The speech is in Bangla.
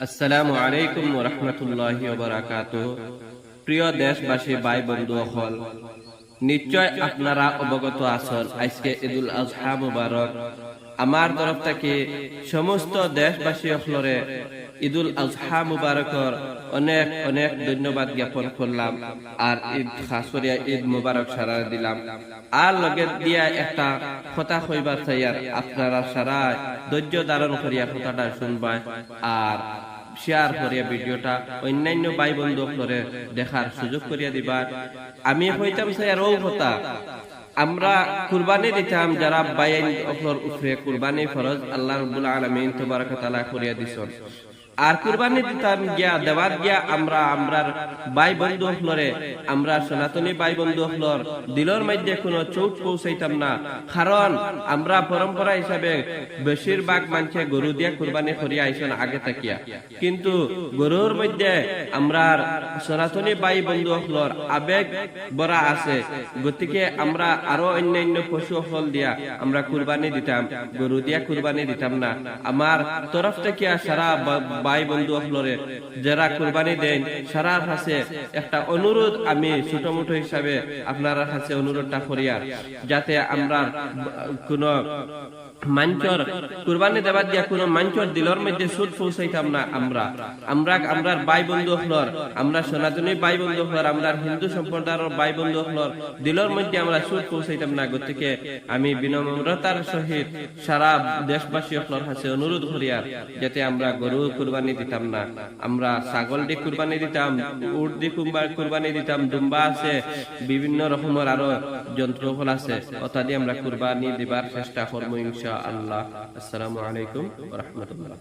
আসসালামু আলাইকুম ওয়া রাহমাতুল্লাহি ওয়া বারাকাতুহু। প্রিয় দেশবাসী, ভাই বন্ধু সকল, নিশ্চয় আপনারা অবগত আছেন আজকে ঈদুল আজহা মুবারক। আমার তরফ থেকে সমস্ত দেশবাসী সকলরে ঈদুল আজহা মুবারকর অনেক অনেক ধন্যবাদ জ্ঞাপন করলাম। আর ঈদ খাস করিয়া ঈদ মুবারক সারা দিলাম। আর লগে দিয়া একটা কথা কইবার চাই, আর আপনারা সারা ধৈর্য ধারণ করিয়া কথাটা শুনবা আর শেয়ার করিয়া ভিডিওটা অন্যান্য ভাই বন্ধু সকলরে দেখার সুযোগ করিয়া দিবা। আমি হইতাম চাই আর কথা, আমরা কুরবানি দিতাম যারা বাইন সকলের উপরে কুরবানি ফরজ আল্লাহ রাব্বুল আলামিন তাবারক ওয়া তাআলা করিয়া দিছেন। আর কুরবানি দিতাম গিয়া দেওয়ার গিয়া আমরার ভাই বন্ধু সকলরে, আমরা সনাতনী ভাই বন্ধু সকলর দিলের মধ্যে কোনো চোট পৌঁছাইতাম না। কারণ আমরা পরম্পরা হিসাবে বেশিরভাগ মানুষে গরু দিয়া কুরবানি করিয়া আইসেন আগে থাকিয়া, কিন্তু গরুর মধ্যে আমরার সনাতনী ভাই বন্ধু সকলর আবেগ বড়া আছে। গতিকে আমরা আরো অন্যান্য পশু সকল দিয়া আমরা কুরবানি দিতাম, গরু দিয়া কুরবানি দিতাম না। আমার তরফ থেকে সারা ভাই বন্ধু সকলরে যারা কুরবানি দেন সারার কাছে একটা অনুরোধ, আমি ছোট মোটো হিসাবে আপনার কাছে অনুরোধটা করিয়ার, যাতে আমরা কোন মাঞ্চর কুরবানি দেবার দিয়া কোন মাঞ্চর দিলর মধ্যে সুদ পৌঁছাইতাম না। আমরা ভাই বন্ধু সকলর, আমরা সনাতনী ভাই বন্ধু সকলর, আমরা হিন্দু সম্প্রদায়ের ভাই বন্ধু সকলর দিলর মধ্যে আমরা সুদ পৌঁছাইতাম না। গতিকে আমি বিনম্রতার সহিত সারা দেশবাসী সকলর কাছে অনুরোধ করিয়ার, যাতে আমরা গরু কুরবানি দিতাম না, আমরা ছাগল দিয়ে কুরবানি দিতাম, উট দিয়ে কুরবানি দিতাম, দুম্বা আছে, বিভিন্ন রকমের আরো যন্ত্রফল আছে, অর্থাৎ আমরা কুরবানি দিবার চেষ্টা করবো ইনশাআল্লাহ। আসসালামু আলাইকুম ওয়া রাহমাতুল্লাহ।